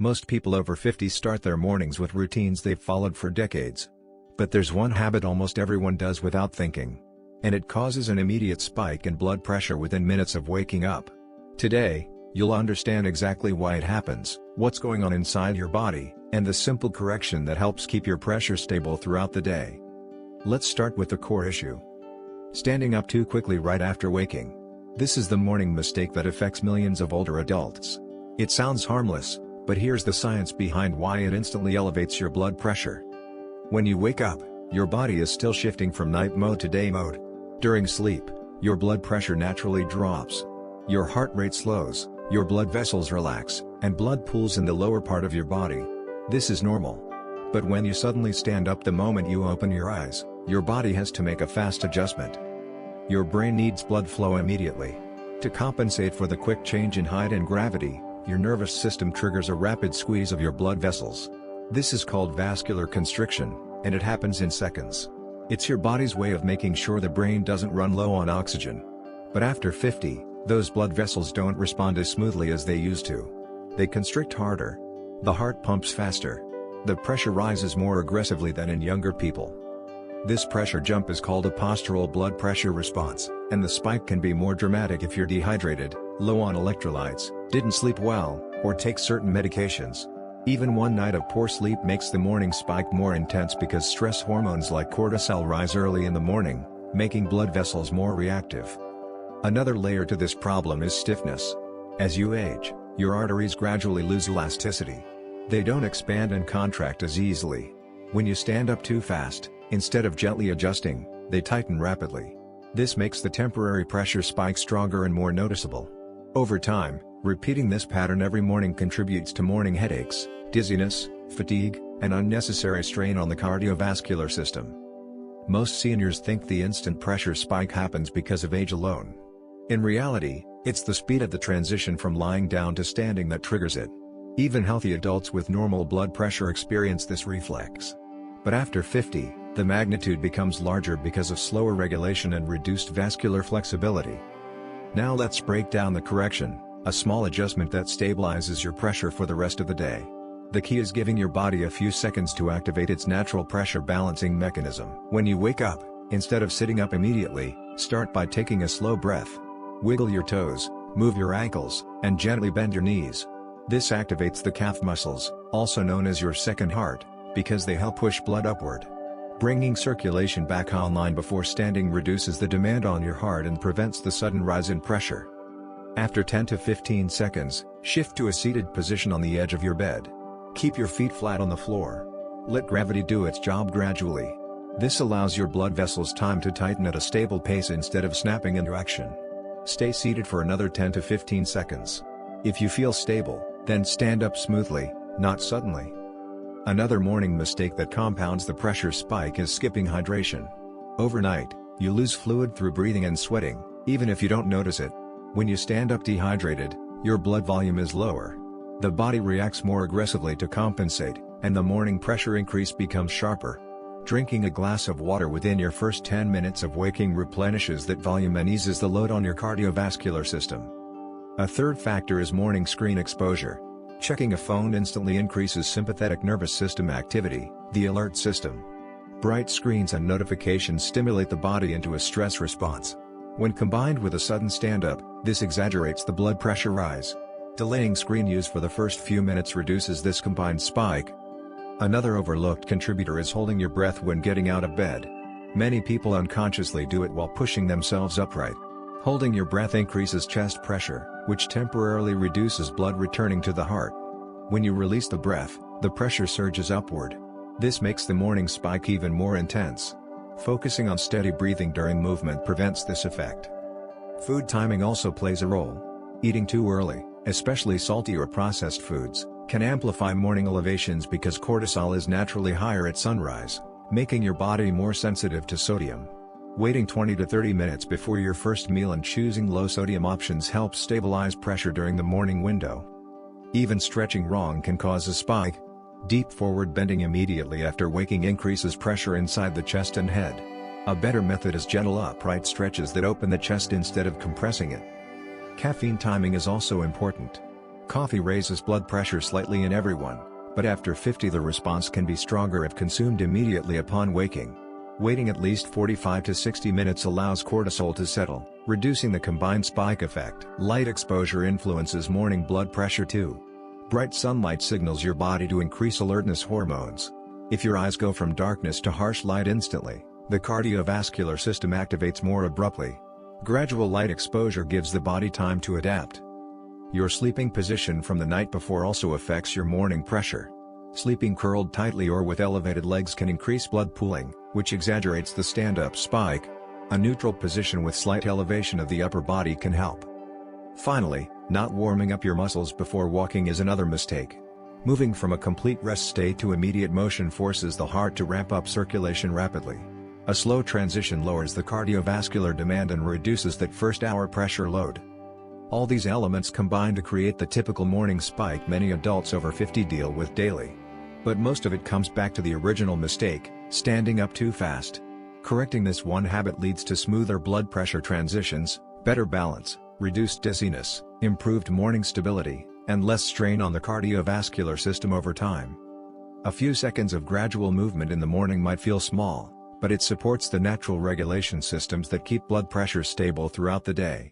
Most people over 50 start their mornings with routines they've followed for decades. But there's one habit almost everyone does without thinking. And it causes an immediate spike in blood pressure within minutes of waking up. Today, you'll understand exactly why it happens, what's going on inside your body, and the simple correction that helps keep your pressure stable throughout the day. Let's start with the core issue. Standing up too quickly right after waking. This is the morning mistake that affects millions of older adults. It sounds harmless, but here's the science behind why it instantly elevates your blood pressure. When you wake up, your body is still shifting from night mode to day mode. During sleep, your blood pressure naturally drops. Your heart rate slows, your blood vessels relax, and blood pools in the lower part of your body. This is normal. But when you suddenly stand up the moment you open your eyes, your body has to make a fast adjustment. Your brain needs blood flow immediately. To compensate for the quick change in height and gravity, your nervous system triggers a rapid squeeze of your blood vessels. This is called vascular constriction, and it happens in seconds. It's your body's way of making sure the brain doesn't run low on oxygen. But after 50, those blood vessels don't respond as smoothly as they used to. They constrict harder. The heart pumps faster. The pressure rises more aggressively than in younger people. This pressure jump is called a postural blood pressure response, and the spike can be more dramatic if you're dehydrated, low on electrolytes, didn't sleep well, or take certain medications. Even one night of poor sleep makes the morning spike more intense because stress hormones like cortisol rise early in the morning, making blood vessels more reactive. Another layer to this problem is stiffness. As you age, your arteries gradually lose elasticity. They don't expand and contract as easily. When you stand up too fast, instead of gently adjusting, they tighten rapidly. This makes the temporary pressure spike stronger and more noticeable. Over time, repeating this pattern every morning contributes to morning headaches, dizziness, fatigue, and unnecessary strain on the cardiovascular system. Most seniors think the instant pressure spike happens because of age alone. In reality, it's the speed of the transition from lying down to standing that triggers it. Even healthy adults with normal blood pressure experience this reflex. But after 50, the magnitude becomes larger because of slower regulation and reduced vascular flexibility. Now let's break down the correction, a small adjustment that stabilizes your pressure for the rest of the day. The key is giving your body a few seconds to activate its natural pressure balancing mechanism. When you wake up, instead of sitting up immediately, start by taking a slow breath. Wiggle your toes, move your ankles, and gently bend your knees. This activates the calf muscles, also known as your second heart, because they help push blood upward. Bringing circulation back online before standing reduces the demand on your heart and prevents the sudden rise in pressure. After 10 to 15 seconds, shift to a seated position on the edge of your bed. Keep your feet flat on the floor. Let gravity do its job gradually. This allows your blood vessels time to tighten at a stable pace instead of snapping into action. Stay seated for another 10 to 15 seconds. If you feel stable, then stand up smoothly, not suddenly. Another morning mistake that compounds the pressure spike is skipping hydration. Overnight, you lose fluid through breathing and sweating, even if you don't notice it. When you stand up dehydrated, your blood volume is lower. The body reacts more aggressively to compensate, and the morning pressure increase becomes sharper. Drinking a glass of water within your first 10 minutes of waking replenishes that volume and eases the load on your cardiovascular system. A third factor is morning screen exposure. Checking a phone instantly increases sympathetic nervous system activity, the alert system. Bright screens and notifications stimulate the body into a stress response. When combined with a sudden stand-up, this exaggerates the blood pressure rise. Delaying screen use for the first few minutes reduces this combined spike. Another overlooked contributor is holding your breath when getting out of bed. Many people unconsciously do it while pushing themselves upright. Holding your breath increases chest pressure, which temporarily reduces blood returning to the heart. When you release the breath, the pressure surges upward. This makes the morning spike even more intense. Focusing on steady breathing during movement prevents this effect. Food timing also plays a role. Eating too early, especially salty or processed foods, can amplify morning elevations because cortisol is naturally higher at sunrise, making your body more sensitive to sodium. Waiting 20 to 30 minutes before your first meal and choosing low-sodium options helps stabilize pressure during the morning window. Even stretching wrong can cause a spike. Deep forward bending immediately after waking increases pressure inside the chest and head. A better method is gentle upright stretches that open the chest instead of compressing it. Caffeine timing is also important. Coffee raises blood pressure slightly in everyone, but after 50 the response can be stronger if consumed immediately upon waking. Waiting at least 45 to 60 minutes allows cortisol to settle, reducing the combined spike effect. Light exposure influences morning blood pressure too. Bright sunlight signals your body to increase alertness hormones. If your eyes go from darkness to harsh light instantly, the cardiovascular system activates more abruptly. Gradual light exposure gives the body time to adapt. Your sleeping position from the night before also affects your morning pressure. Sleeping curled tightly or with elevated legs can increase blood pooling, which exaggerates the stand-up spike. A neutral position with slight elevation of the upper body can help. Finally, not warming up your muscles before walking is another mistake. Moving from a complete rest state to immediate motion forces the heart to ramp up circulation rapidly. A slow transition lowers the cardiovascular demand and reduces that first-hour pressure load. All these elements combine to create the typical morning spike many adults over 50 deal with daily. But most of it comes back to the original mistake, standing up too fast. Correcting this one habit leads to smoother blood pressure transitions, better balance, reduced dizziness, improved morning stability, and less strain on the cardiovascular system over time. A few seconds of gradual movement in the morning might feel small, but it supports the natural regulation systems that keep blood pressure stable throughout the day.